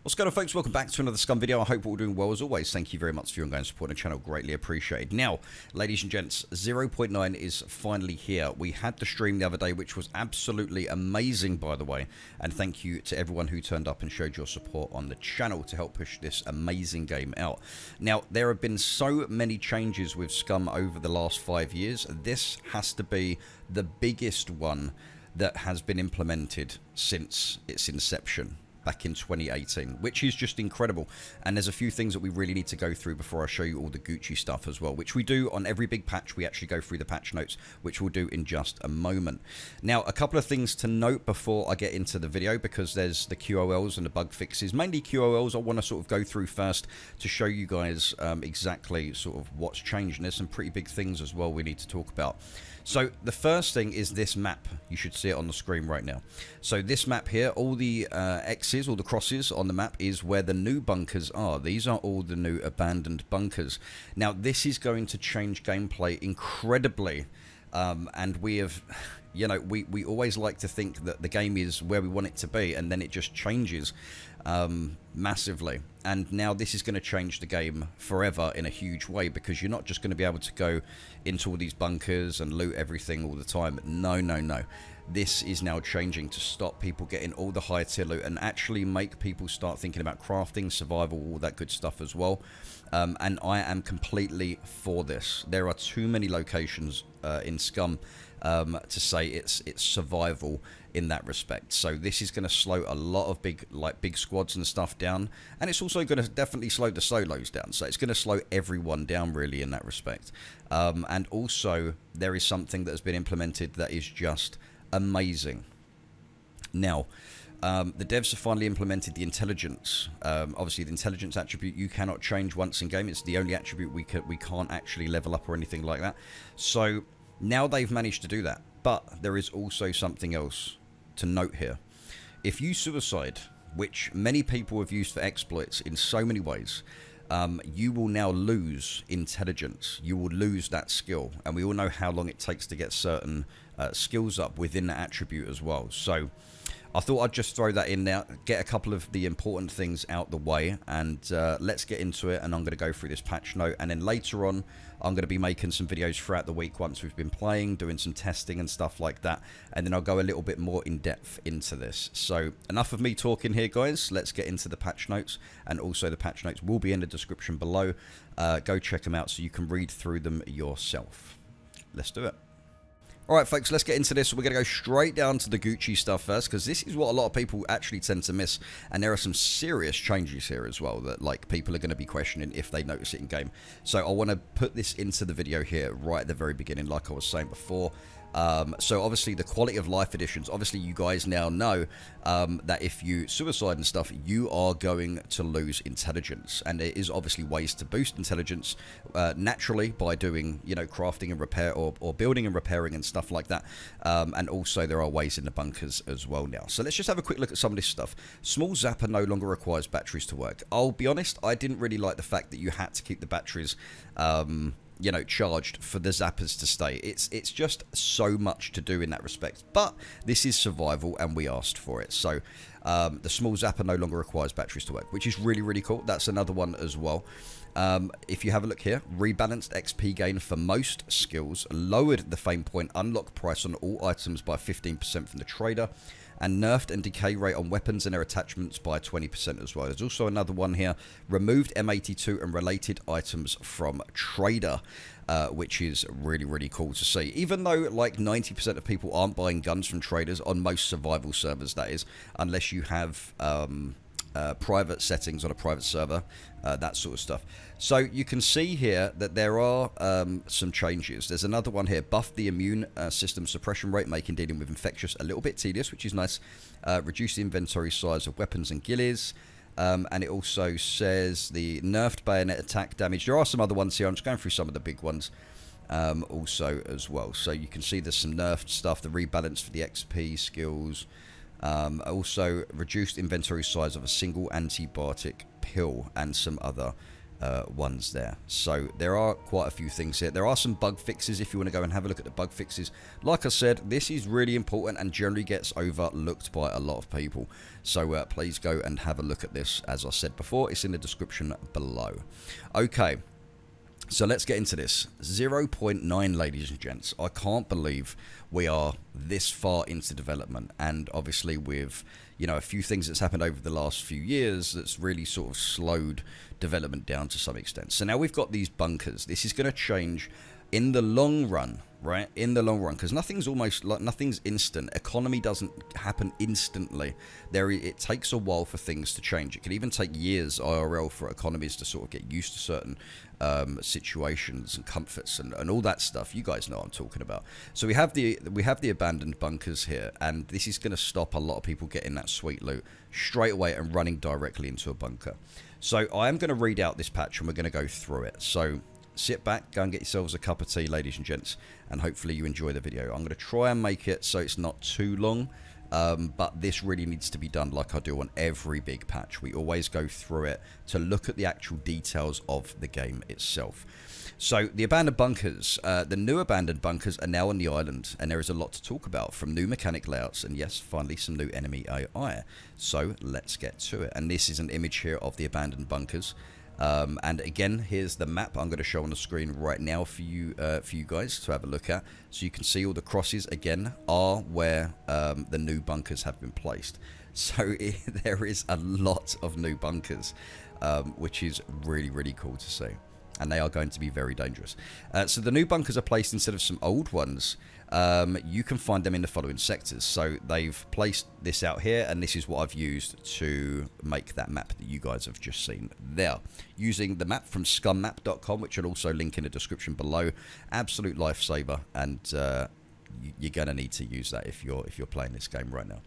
What's going on, folks? Welcome back to another Scum video. I hope we're all doing well as always. Thank you very much for your ongoing support on the channel. Greatly appreciated. Now, ladies and gents, 0.9 is finally here. We had the stream the other day, which was absolutely amazing, by the way. And thank you to everyone who turned up and showed your support on the channel to help push this amazing game out. Now, there have been so many changes with Scum over the last 5 years. This has to be the biggest one that has been implemented since its inception back in 2018, which is just incredible. And there's a few things that we really need to go through before I show you all the Gucci stuff as well, which we do on every big patch. We actually go through the patch notes, which we'll do in just a moment. Now, a couple of things to note before I get into the video, because there's the QOLs and the bug fixes. Mainly QOLs I want to sort of go through first to show you guys exactly sort of what's changed. And there's some pretty big things as well we need to talk about. So the first thing is this map. You should see it on the screen right now. So this map here, all the X's, all the crosses on the map is where the new bunkers are. These are all the new abandoned bunkers. Now this is going to change gameplay incredibly. And we have, you know, we always like to think that the game is where we want it to be, and then it just changes massively. And now this is going to change the game forever in a huge way, because you're not just going to be able to go into all these bunkers and loot everything all the time. No, no, no. This is now changing to stop people getting all the high tier loot and actually make people start thinking about crafting, survival, all that good stuff as well. And I am completely for this. There are too many locations in Scum to say it's survival in that respect. So this is going to slow a lot of big squads and stuff down, and it's also going to definitely slow the solos down. So it's going to slow everyone down really in that respect. And also there is something that has been implemented that is just amazing. Now, the devs have finally implemented the intelligence. Obviously, the intelligence attribute you cannot change once in game. It's the only attribute we can't actually level up or anything like that. So now they've managed to do that. But there is also something else to note here. If you suicide, which many people have used for exploits in so many ways, you will now lose intelligence. You will lose that skill. And we all know how long it takes to get certain skills up within that attribute as well. So I thought I'd just throw that in there, get a couple of the important things out the way, and let's get into it. And I'm going to go through this patch note, and then later on I'm going to be making some videos throughout the week once we've been playing, doing some testing and stuff like that, and then I'll go a little bit more in depth into this. So enough of me talking here, guys. Let's get into the patch notes, and also the patch notes will be in the description below. Go check them out so you can read through them yourself. Let's do it. Alright folks, let's get into this. We're going to go straight down to the Gucci stuff first, because this is what a lot of people actually tend to miss, and there are some serious changes here as well that like people are going to be questioning if they notice it in game. So I want to put this into the video here right at the very beginning, like I was saying before. So obviously the quality of life additions, obviously you guys now know that if you suicide and stuff, you are going to lose intelligence, and there is obviously ways to boost intelligence naturally by doing, you know, crafting and repair, or building and repairing and stuff like that. And also there are ways in the bunkers as well now. So let's just have a quick look at some of this stuff. Small zapper no longer requires batteries to work. I'll be honest, I didn't really like the fact that you had to keep the batteries you know, charged for the zappers to stay. It's just so much to do in that respect, but this is survival and we asked for it. So the small zapper no longer requires batteries to work, which is really, really cool. That's another one as well. If you have a look here, rebalanced XP gain for most skills, lowered the fame point unlock price on all items by 15% from the trader, and nerfed and decay rate on weapons and their attachments by 20% as well. There's also another one here, removed M82 and related items from trader, which is really, really cool to see. Even though like 90% of people aren't buying guns from traders on most survival servers, that is, unless you have private settings on a private server, that sort of stuff. So you can see here that there are some changes. There's another one here, buff the immune system suppression rate, making dealing with infectious a little bit tedious, which is nice. Reduce the inventory size of weapons and ghillies. And it also says the nerfed bayonet attack damage. There are some other ones here. I'm just going through some of the big ones also as well. So you can see there's some nerfed stuff, the rebalance for the XP skills. Also reduced inventory size of a single antibiotic pill, and some other ones there. So there are quite a few things here. There are some bug fixes if you want to go and have a look at the bug fixes. Like I said, this is really important and generally gets overlooked by a lot of people. So please go and have a look at this. As I said before, it's in the description below. Okay. So let's get into this. 0.9, ladies and gents. I can't believe we are this far into development, and obviously with, you know, a few things that's happened over the last few years that's really sort of slowed development down to some extent. So now we've got these bunkers. This is going to change in the long run, right? In the long run, because nothing's instant. Economy doesn't happen instantly. It takes a while for things to change. It can even take years IRL for economies to sort of get used to certain situations and comforts and all that stuff. You guys know what I'm talking about. So we have the abandoned bunkers here, and this is going to stop a lot of people getting that sweet loot straight away and running directly into a bunker. So I am going to read out this patch and we're going to go through it. So sit back, go and get yourselves a cup of tea, ladies and gents, and hopefully you enjoy the video. I'm going to try and make it so it's not too long, but this really needs to be done like I do on every big patch. We always go through it to look at the actual details of the game itself. So the abandoned bunkers, the new abandoned bunkers are now on the island, and there is a lot to talk about, from new mechanic layouts and yes, finally some new enemy AI. So let's get to it. And this is an image here of the abandoned bunkers. And again, here's the map I'm going to show on the screen right now for you guys to have a look at. So you can see all the crosses again are where the new bunkers have been placed. So there is a lot of new bunkers, which is really, really cool to see. And they are going to be very dangerous. So the new bunkers are placed instead of some old ones. You can find them in the following sectors. So they've placed this out here, and this is what I've used to make that map that you guys have just seen there. Using the map from scummap.com, which I'll also link in the description below. Absolute lifesaver, and you're going to need to use that if you're playing this game right now.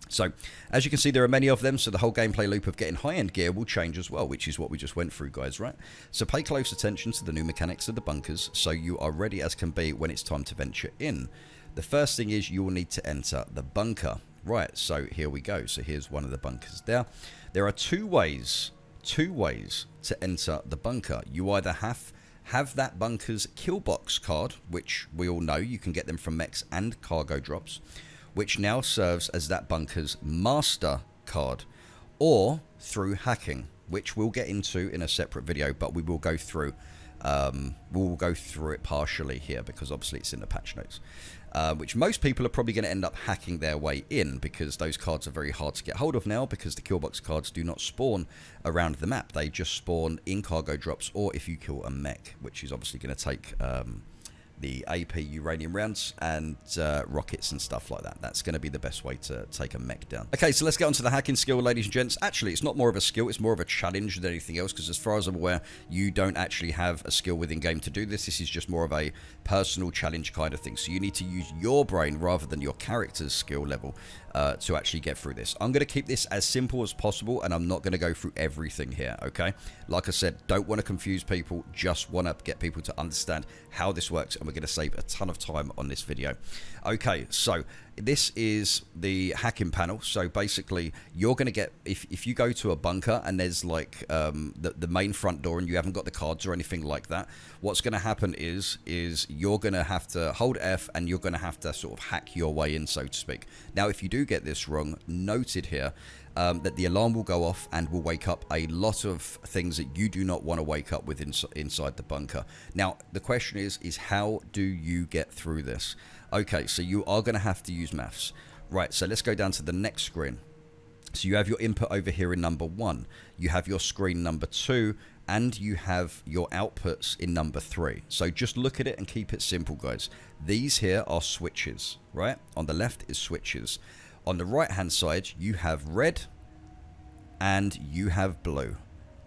So, as you can see, there are many of them, so the whole gameplay loop of getting high-end gear will change as well, which is what we just went through, guys, right? So pay close attention to the new mechanics of the bunkers, so you are ready as can be when it's time to venture in. The first thing is you will need to enter the bunker. Right, so here we go. So here's one of the bunkers there. There are two ways to enter the bunker. You either have that bunker's kill box card, which we all know you can get them from mechs and cargo drops, which now serves as that bunker's master card, or through hacking, which we'll get into in a separate video, but we will go through it partially here because obviously it's in the patch notes, which most people are probably going to end up hacking their way in, because those cards are very hard to get hold of now, because the killbox cards do not spawn around the map. They just spawn in cargo drops, or if you kill a mech, which is obviously going to take the AP uranium rounds and rockets and stuff like that. That's going to be the best way to take a mech down. Okay, so let's get on to the hacking skill, ladies and gents. Actually, it's not more of a skill, it's more of a challenge than anything else, because as far as I'm aware, you don't actually have a skill within game to do this. This is just more of a personal challenge kind of thing. So you need to use your brain rather than your character's skill level to actually get through this. I'm going to keep this as simple as possible, and I'm not going to go through everything here, okay? Like I said, don't want to confuse people, just want to get people to understand how this works, and we're going to save a ton of time on this video. Okay, so this is the hacking panel. So basically, you're going to get, if you go to a bunker and there's like the main front door and you haven't got the cards or anything like that, what's going to happen is you're going to have to hold F, and you're going to have to sort of hack your way in, so to speak. Now, if you do get this wrong, noted here, that the alarm will go off and will wake up a lot of things that you do not want to wake up with inside the bunker. Now, the question is how do you get through this? Okay, so you are going to have to use maths. Right, so let's go down to the next screen. So you have your input over here in number 1. You have your screen number 2, and you have your outputs in number 3. So just look at it and keep it simple, guys. These here are switches, right? On the left is switches. On the right hand side, you have red and you have blue.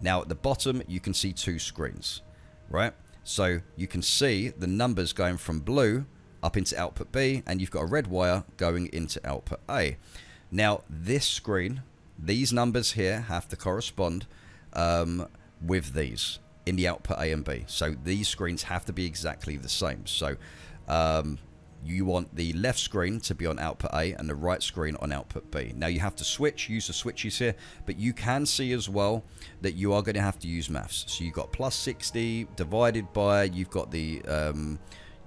Now at the bottom, you can see 2 screens, right? So you can see the numbers going from blue up into output B, and you've got a red wire going into output A. Now this screen, these numbers here have to correspond with these in the output A and B. So these screens have to be exactly the same. So you want the left screen to be on output A and the right screen on output B. Now you have to use the switches here, but you can see as well that you are going to have to use maths. So you've got plus 60 divided by, you've got the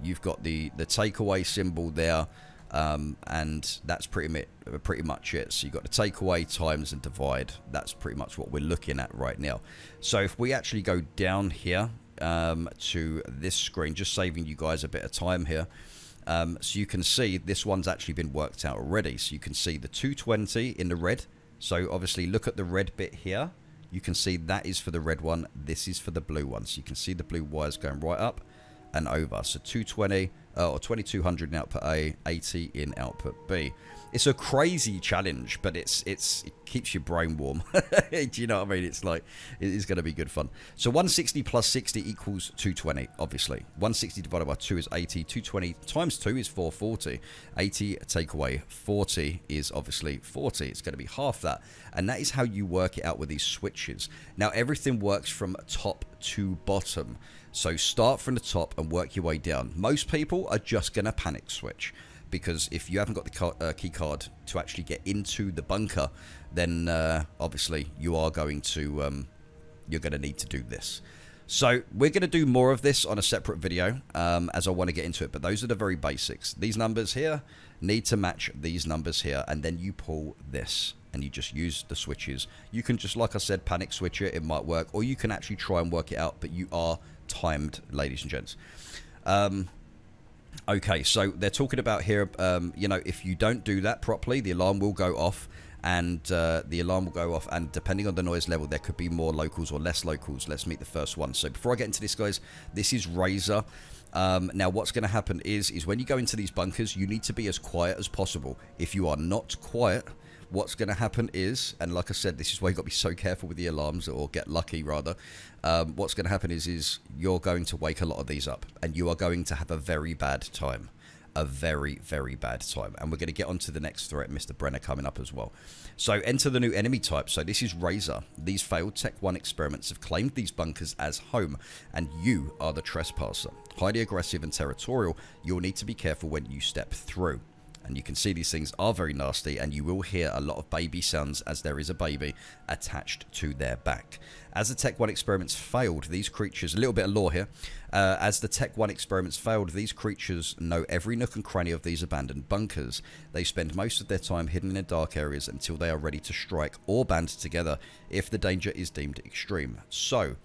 takeaway symbol there, and that's pretty much it. So you've got the takeaway times and divide. That's pretty much what we're looking at right now. So if we actually go down here to this screen, just saving you guys a bit of time here. So you can see this one's actually been worked out already. So you can see the 220 in the red. So obviously look at the red bit here. You can see that is for the red one. This is for the blue one. So you can see the blue wires going right up and over. So 220 or 2200 in output A, 80 in output B. It's a crazy challenge, but it keeps your brain warm. Do you know what I mean? It's like, it is going to be good fun. So 160 plus 60 equals 220, obviously. 160 divided by 2 is 80. 220 times 2 is 440. 80 take away 40 is obviously 40. It's going to be half that. And that is how you work it out with these switches. Now, everything works from top to bottom. So start from the top and work your way down. Most people are just going to panic switch, because if you haven't got the key card to actually get into the bunker, then obviously you are going to you're going to need to do this. So we're going to do more of this on a separate video as I want to get into it, but those are the very basics. These numbers here need to match these numbers here, and then you pull this and you just use the switches. You can just, like I said, panic switch it might work, or you can actually try and work it out, but you are timed, ladies and gents. Okay, so they're talking about here, you know, if you don't do that properly, the alarm will go off, and and depending on the noise level, there could be more locals or less locals. Let's meet the first one. So before I get into this, guys, this is Razer. Now what's going to happen is when you go into these bunkers, you need to be as quiet as possible. If you are not quiet, what's going to happen is, and like I said, this is why you've got to be so careful with the alarms, or get lucky rather. What's going to happen is you're going to wake a lot of these up, and you are going to have a very bad time. A very, very bad time. And we're going to get on to the next threat, Mr. Brenner, coming up as well. So enter the new enemy type. So this is Razer. These failed Tech 1 experiments have claimed these bunkers as home, and you are the trespasser. Highly aggressive and territorial, you'll need to be careful when you step through. And you can see these things are very nasty, and you will hear a lot of baby sounds as there is a baby attached to their back. As the Tech 1 experiments failed, these creatures, a little bit of lore here, as the Tech 1 experiments failed, these creatures know every nook and cranny of these abandoned bunkers. They spend most of their time hidden in the dark areas until they are ready to strike or band together if the danger is deemed extreme. So,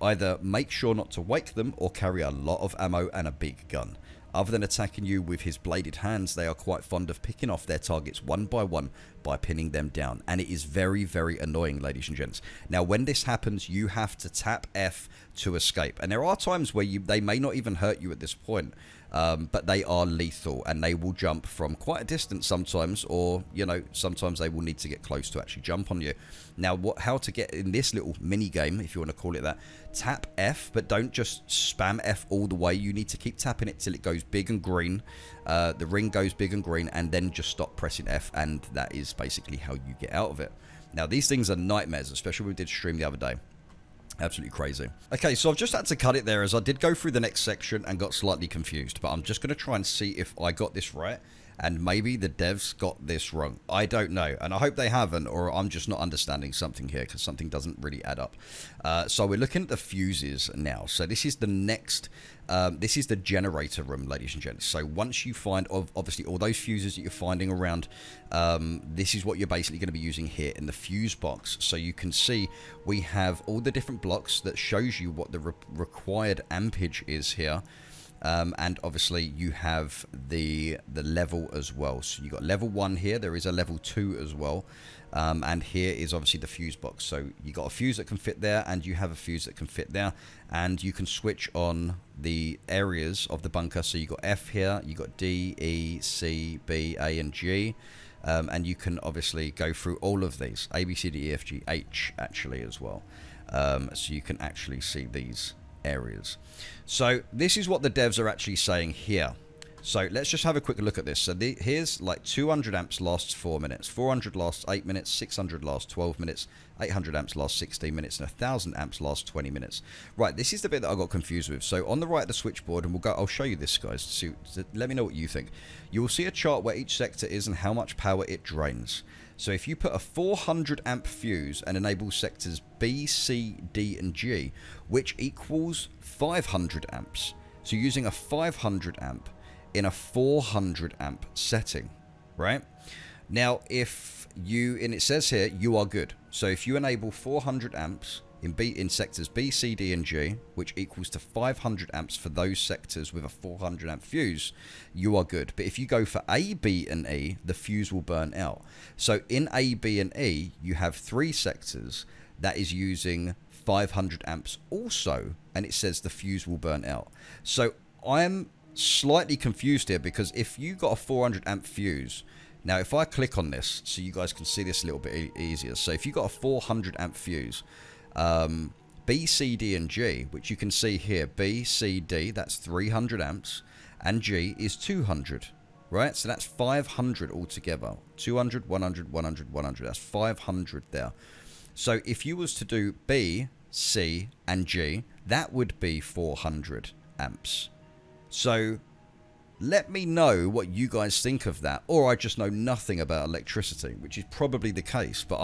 either make sure not to wake them or carry a lot of ammo and a big gun. Other than attacking you with his bladed hands, they are quite fond of picking off their targets one by one by pinning them down. And it is very, very annoying, ladies and gents. Now, when this happens, you have to tap F to escape. And there are times where they may not even hurt you at this point, but they are lethal, and they will jump from quite a distance sometimes, or, you know, sometimes they will need to get close to actually jump on you. Now, how to get in this little mini game, if you want to call it that, tap F, but don't just spam F all the way. You need to keep tapping it till it goes big and green. The ring goes big and green, and then just stop pressing F, and that is basically how you get out of it. Now, these things are nightmares, especially when we did stream the other day. Absolutely crazy. Okay, so I've just had to cut it there, as I did go through the next section and got slightly confused, but I'm just going to try and see if I got this right, and maybe the devs got this wrong. I don't know, and I hope they haven't, or I'm just not understanding something here, because something doesn't really add up. So we're looking at the fuses now. So this is the next, this is the generator room, ladies and gents. So once you find, obviously, all those fuses that you're finding around, this is what you're basically going to be using here in the fuse box. So you can see we have all the different blocks that shows you what the required ampage is here. And obviously you have the level as well. So you got level 1 here. There is a level 2 as well. And here is obviously the fuse box. So you got a fuse that can fit there, and you have a fuse that can fit there, and you can switch on the areas of the bunker. So you got F here, you got D, E, C, B, A, and G. And you can obviously go through all of these, A, B, C, D, E, F, G, H actually as well. So you can actually see these areas. So this is what the devs are actually saying here. So let's just have a quick look at this. So here's like 200 amps lasts 4 minutes, 400 lasts 8 minutes, 600 lasts 12 minutes, 800 amps lasts 16 minutes, and 1000 amps lasts 20 minutes. Right, this is the bit that I got confused with. So on the right of the switchboard, and I'll show you this, guys. So let me know what you think. You will see a chart where each sector is and how much power it drains. So if you put a 400 amp fuse and enable sectors B, C, D, and G, which equals 500 amps. So using a 500 amp in a 400 amp setting, right? Now, if you, and it says here, you are good. So if you enable 400 amps in sectors B, C, D, and G, which equals to 500 amps for those sectors with a 400 amp fuse, you are good. But if you go for A, B, and E, the fuse will burn out. So in A, B, and E, you have 3 sectors that is using 500 amps also, and it says the fuse will burn out. So I'm slightly confused here, because if you got a 400 amp fuse, now if I click on this so you guys can see this a little bit easier. So if you got a 400 amp fuse, B, C, D, and G, which you can see here, B, C, D, that's 300 amps, and G is 200, right? So that's 500 altogether. 200, 100, 100, 100. That's 500 there. So if you was to do B, C, and G, that would be 400 amps. So let me know what you guys think of that, or I just know nothing about electricity, which is probably the case. But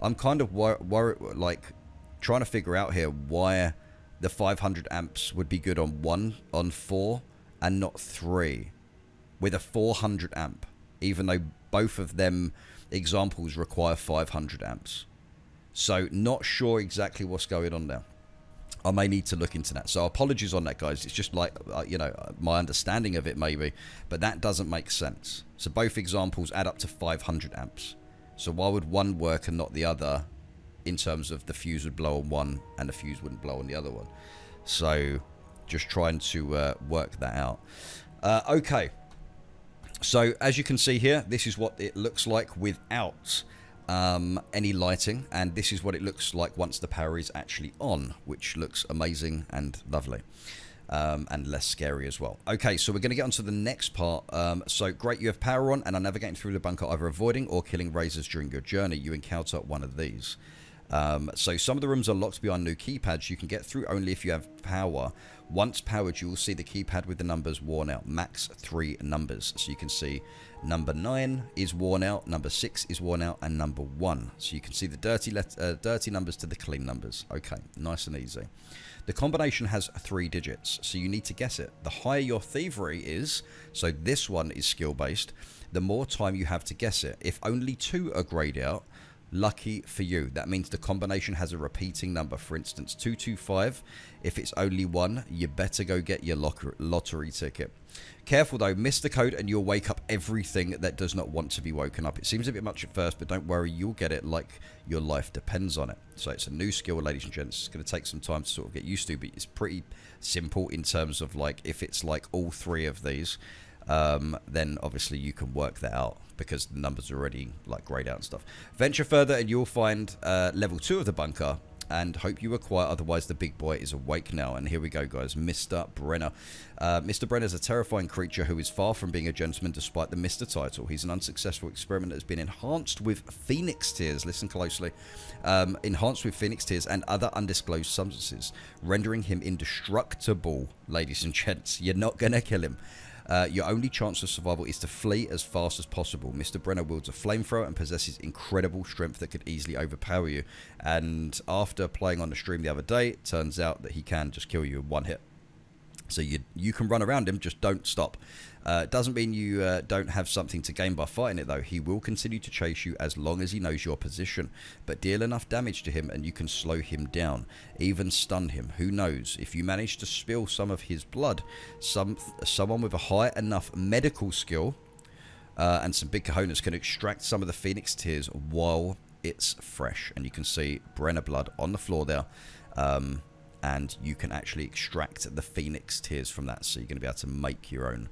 I'm kind of worried, like trying to figure out here why the 500 amps would be good on 4 and not 3 with a 400 amp, even though both of them examples require 500 amps. So not sure exactly what's going on there. I may need to look into that. So apologies on that, guys. It's just like, you know, my understanding of it maybe, but that doesn't make sense. So both examples add up to 500 amps. So why would one work and not the other, in terms of the fuse would blow on one and the fuse wouldn't blow on the other one? So just trying to work that out. Okay. So as you can see here, this is what it looks like without any lighting, and this is what it looks like once the power is actually on, which looks amazing and lovely, and less scary as well. Okay, so we're going to get on to the next part. So great, you have power on and are navigating through the bunker, either avoiding or killing Razers during your journey. You encounter one of these. So some of the rooms are locked behind new keypads you can get through only if you have power. Once powered, you will see the keypad with the numbers worn out, max 3 numbers. So you can see number 9 is worn out, number 6 is worn out, and number 1. So you can see the dirty numbers to the clean numbers. Okay, nice and easy. The combination has 3 digits, so you need to guess it. The higher your thievery is, so this one is skill based, the more time you have to guess it. If only 2 are grayed out, lucky for you. That means the combination has a repeating number. For instance, 225. If it's only 1, you better go get your lottery ticket. Careful though, miss the code and you'll wake up everything that does not want to be woken up. It seems a bit much at first, but don't worry, you'll get it like your life depends on it. So it's a new skill, ladies and gents. It's going to take some time to sort of get used to, but it's pretty simple in terms of like, if it's like all 3 of these, then obviously you can work that out because the numbers are already like grayed out and stuff. Venture further and you'll find level 2 of the bunker, and hope you are quiet, otherwise the big boy is awake now. And here we go, guys. Mr. Brenner. Mr. Brenner is a terrifying creature who is far from being a gentleman despite the Mr. title. He's an unsuccessful experiment that has been enhanced with phoenix tears, listen closely, enhanced with phoenix tears and other undisclosed substances, rendering him indestructible, ladies and gents. You're not gonna kill him. Your only chance of survival is to flee as fast as possible. Mr. Brenner wields a flamethrower and possesses incredible strength that could easily overpower you. And after playing on the stream the other day, it turns out that he can just kill you in 1 hit. So you can run around him, just don't stop. Doesn't mean you don't have something to gain by fighting it though. He will continue to chase you as long as he knows your position. But deal enough damage to him and you can slow him down, even stun him. Who knows? If you manage to spill some of his blood, someone with a high enough medical skill and some big cojones can extract some of the phoenix tears while it's fresh. And you can see Brenner blood on the floor there. And you can actually extract the phoenix tears from that. So you're going to be able to make your own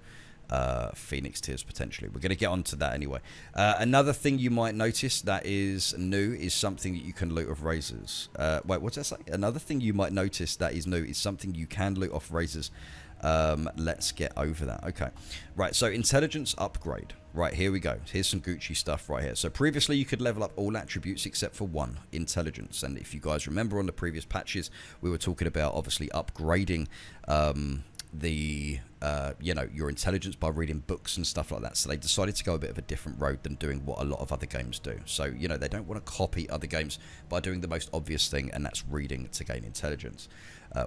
phoenix tears potentially. We're going to get onto that anyway. Another thing you might notice that is new is something that you can loot off Razers. Wait, what did I say? Another thing you might notice that is new is something you can loot off Razers. Let's get over that. Okay, right, so intelligence upgrade. Right, here we go. Here's some Gucci stuff right here. So previously you could level up all attributes except for one, intelligence. And if you guys remember on the previous patches, we were talking about obviously upgrading your intelligence by reading books and stuff like that. So they decided to go a bit of a different road than doing what a lot of other games do. So, they don't want to copy other games by doing the most obvious thing, and that's reading to gain intelligence,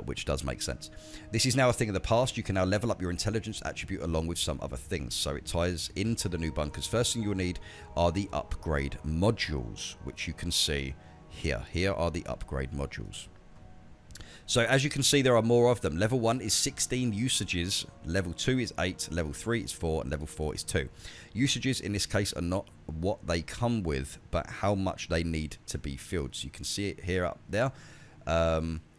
which does make sense. This is now a thing of the past. You can now level up your intelligence attribute along with some other things. So it ties into the new bunkers. First thing you'll need are the upgrade modules, which you can see here. Here are the upgrade modules. So as you can see, there are more of them. Level 1 is 16 usages, level 2 is 8, level 3 is 4, and level 4 is 2. Usages in this case are not what they come with, but how much they need to be filled. So you can see it here up there.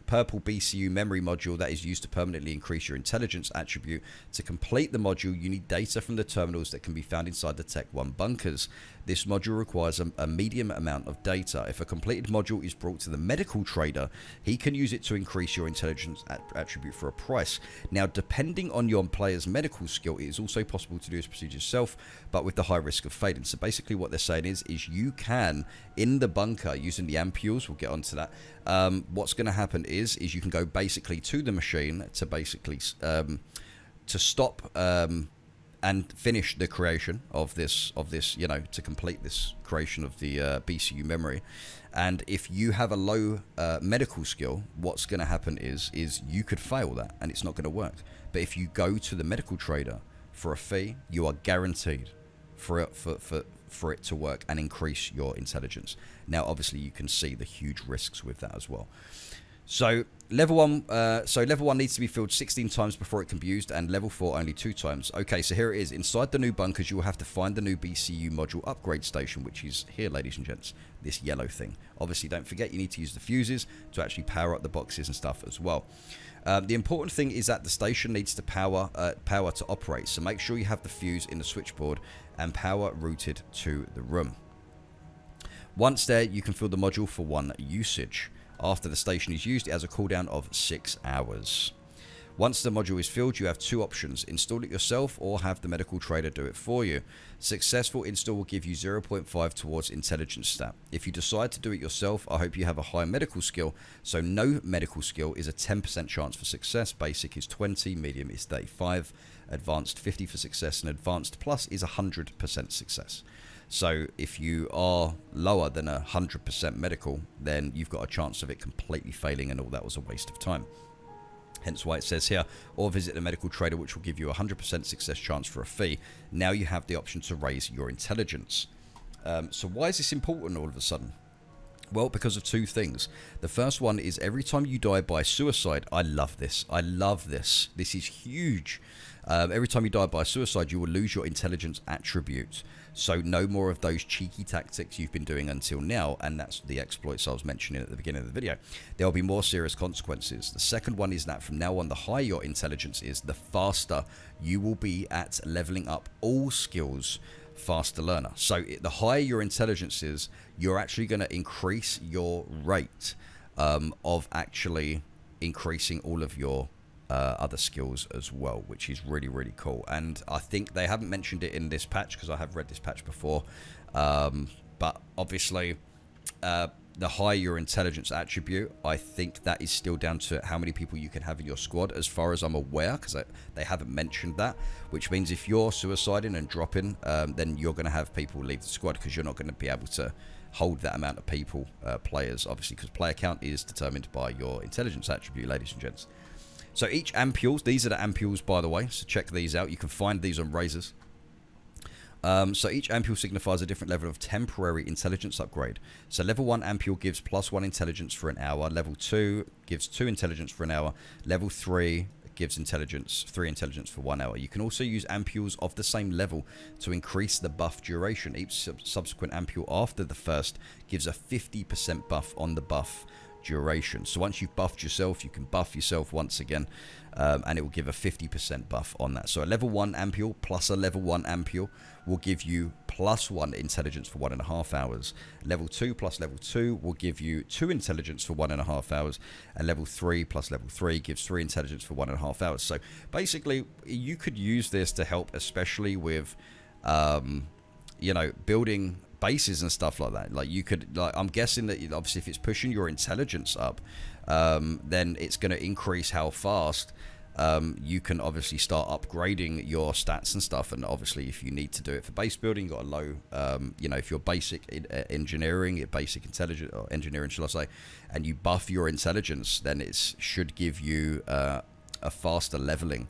Purple BCU memory module that is used to permanently increase your intelligence attribute. To complete the module, you need data from the terminals that can be found inside the Tech 1 bunkers. This module requires a medium amount of data. If a completed module is brought to the medical trader, he can use it to increase your intelligence attribute for a price. Now, depending on your player's medical skill, it is also possible to do this procedure yourself, but with the high risk of failing. So basically what they're saying is you can, in the bunker, using the ampules, we'll get onto that, what's going to happen is you can go basically to the machine to basically to stop and finish the creation of this, to complete this creation of the BCU memory. And if you have a low medical skill, what's going to happen is you could fail that and it's not going to work. But if you go to the medical trader for a fee, you are guaranteed for it to work and increase your intelligence. Now, obviously, you can see the huge risks with that as well. So level 1 needs to be filled 16 times before it can be used, and level 4 only 2 times. Okay, so here it is. Inside the new bunkers, you will have to find the new BCU module upgrade station, which is here, ladies and gents, this yellow thing. Obviously, don't forget you need to use the fuses to actually power up the boxes and stuff as well. The important thing is that the station needs to power to operate, so make sure you have the fuse in the switchboard and power routed to the room. Once there, you can fill the module for 1 usage. After the station is used, it has a cooldown of 6 hours. Once the module is filled, you have 2 options: install it yourself or have the medical trader do it for you. Successful install will give you 0.5 towards intelligence stat. If you decide to do it yourself, I hope you have a high medical skill. So no medical skill is a 10% chance for success. Basic is 20, medium is 35, advanced 50 for success, and advanced plus is 100% success. So if you are lower than 100% medical, then you've got a chance of it completely failing, and all that was a waste of time. Hence why it says here, or visit a medical trader, which will give you a 100% success chance for a fee. Now you have the option to raise your intelligence. So why is this important all of a sudden? Well, because of 2 things. The first one is every time you die by suicide. I love this. I love this. This is huge. Every time you die by suicide, you will lose your intelligence attribute. So no more of those cheeky tactics you've been doing until now, and that's the exploits I was mentioning at the beginning of the video. There will be more serious consequences. The second one is that from now on, the higher your intelligence is, the faster you will be at leveling up all skills. Faster learner. So the higher your intelligence is, you're actually going to increase your rate of actually increasing all of your other skills as well, which is really, really cool. And I think they haven't mentioned it in this patch because I have read this patch before, but obviously the higher your intelligence attribute, I think that is still down to how many people you can have in your squad, as far as I'm aware, because they haven't mentioned that, which means if you're suiciding and dropping, then you're going to have people leave the squad because you're not going to be able to hold that amount of people, players, obviously, because player count is determined by your intelligence attribute, ladies and gents. So each ampules, these are the ampules, by the way, so check these out. You can find these on Razers. So each ampule signifies a different level of temporary intelligence upgrade. So level 1 ampule gives +1 intelligence for an hour. Level 2 gives 2 intelligence for an hour. Level 3 gives 3 intelligence for 1 hour. You can also use ampules of the same level to increase the buff duration. Each subsequent ampule after the first gives a 50% buff on the buff duration. So once you've buffed yourself, you can buff yourself once again, and it will give a 50% buff on that. So a level 1 ampule plus a level 1 ampule will give you plus 1 intelligence for 1.5 hours. Level 2 plus level 2 will give you 2 intelligence for 1.5 hours, and level 3 plus level 3 gives 3 intelligence for 1.5 hours. So basically, you could use this to help, especially with, you know, building bases and stuff like that. Like you could, like, I'm guessing that obviously if it's pushing your intelligence up, then it's going to increase how fast you can obviously start upgrading your stats and stuff. And obviously if you need to do it for base building, you've got a low, you know, if you're basic engineering, basic intelligence or engineering, shall I say, and you buff your intelligence, then it should give you a faster leveling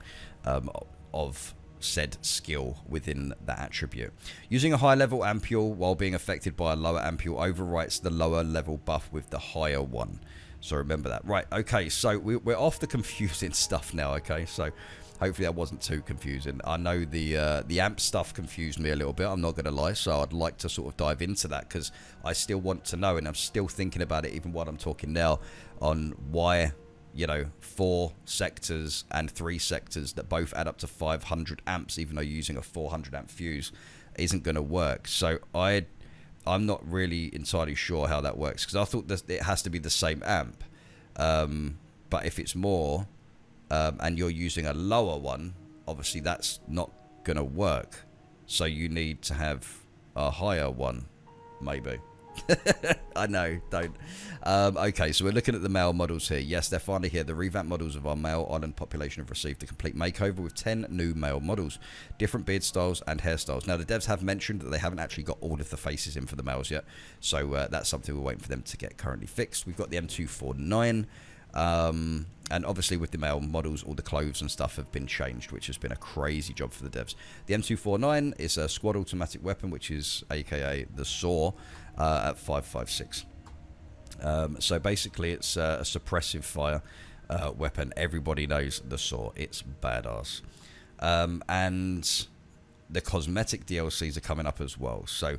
of said skill within that attribute. Using a high level ampule while being affected by a lower ampule overwrites the lower level buff with the higher one. So remember that. Right, okay, so we're off the confusing stuff now, okay? So hopefully that wasn't too confusing. I know the amp stuff confused me a little bit, I'm not going to lie, so I'd like to sort of dive into that because I still want to know, and I'm still thinking about it even while I'm talking now, on why, you know, 4 sectors and 3 sectors that both add up to 500 amps, even though using a 400 amp fuse isn't going to work. So I'm not really entirely sure how that works, because I thought that it has to be the same amp, but if it's more and you're using a lower one, obviously that's not going to work. So you need to have a higher one, maybe. I know, don't. Okay, so we're looking at the male models here. Yes, they're finally here. The revamped models of our male island population have received a complete makeover with 10 new male models, different beard styles and hairstyles. Now, the devs have mentioned that they haven't actually got all of the faces in for the males yet, so that's something we're waiting for them to get currently fixed. We've got the M249, and obviously with the male models, all the clothes and stuff have been changed, which has been a crazy job for the devs. The M249 is a squad automatic weapon, which is aka the SAW, at 5.56. So basically it's a suppressive fire weapon. Everybody knows the SAW. It's badass. And the cosmetic DLCs are coming up as well. So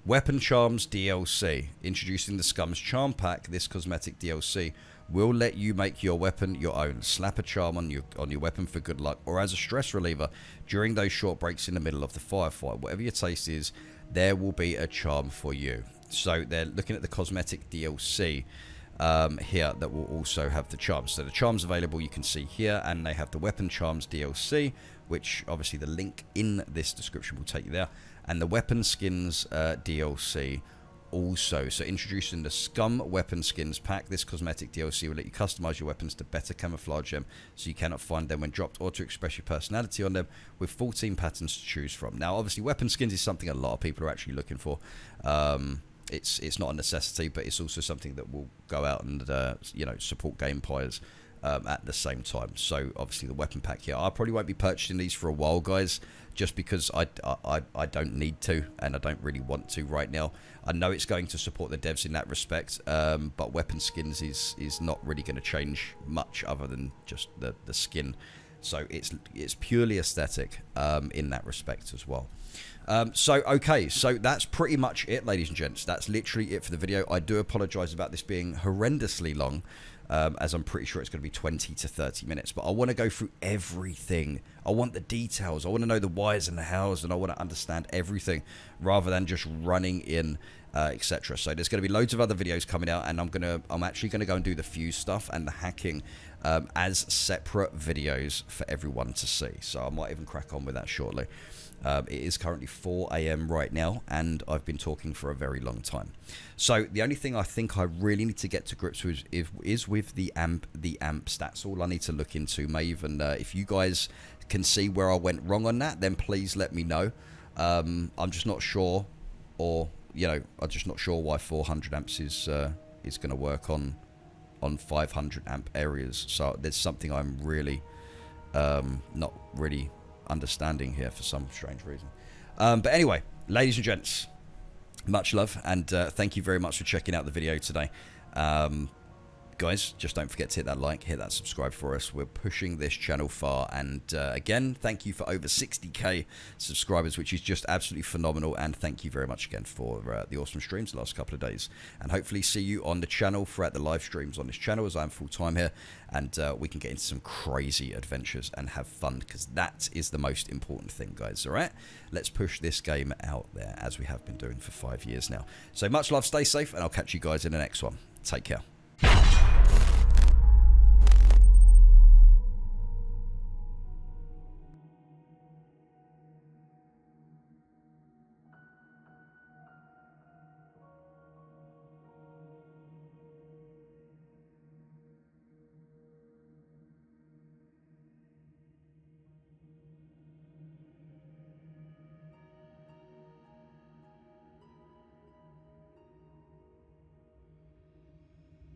Weapon Charms DLC, introducing the Scum's Charm Pack. This cosmetic DLC will let you make your weapon your own. Slap a charm on your weapon for good luck, or as a stress reliever during those short breaks in the middle of the firefight. Whatever your taste is, there will be a charm for you. So they're looking at the cosmetic DLC here that will also have the charms. So the charms available you can see here, and they have the Weapon Charms DLC, which obviously the link in this description will take you there, and the Weapon Skins DLC also. So introducing the Scum Weapon Skins pack. This cosmetic DLC will let you customize your weapons to better camouflage them so you cannot find them when dropped, or to express your personality on them with 14 patterns to choose from. Now obviously Weapon Skins is something a lot of people are actually looking for. It's not a necessity, but it's also something that will go out and you know, support gameplayers at the same time. So obviously the weapon pack here, I probably won't be purchasing these for a while, guys, just because I don't need to, and I don't really want to right now. I know it's going to support the devs in that respect, but weapon skins is not really going to change much other than just the skin. So it's purely aesthetic in that respect as well. So okay, so that's pretty much it, ladies and gents. That's literally it for the video. I do apologize about this being horrendously long, as I'm pretty sure it's going to be 20 to 30 minutes, but I want to go through everything. I want the details. I want to know the whys and the hows, and I want to understand everything rather than just running in, etc. So there's going to be loads of other videos coming out, and I'm actually going to go and do the fuse stuff and the hacking as separate videos for everyone to see. So I might even crack on with that shortly. It is currently 4 AM right now, and I've been talking for a very long time. So the only thing I think I really need to get to grips with is with the amp stats. All I need to look into. May even if you guys can see where I went wrong on that, then please let me know. I'm just not sure, or you know, I'm just not sure why 400 amps is going to work on 500 amp areas. So there's something I'm really not really understanding here for some strange reason. But anyway, ladies and gents, much love, and thank you very much for checking out the video today. Guys, just don't forget to hit that like, hit that subscribe for us. We're pushing this channel far, and again, thank you for over 60k subscribers, which is just absolutely phenomenal, and thank you very much again for the awesome streams the last couple of days, and hopefully see you on the channel throughout the live streams on this channel, as I'm full-time here, and we can get into some crazy adventures and have fun, because that is the most important thing, guys. All right, let's push this game out there as we have been doing for 5 years now. So much love, stay safe, and I'll catch you guys in the next one. Take care.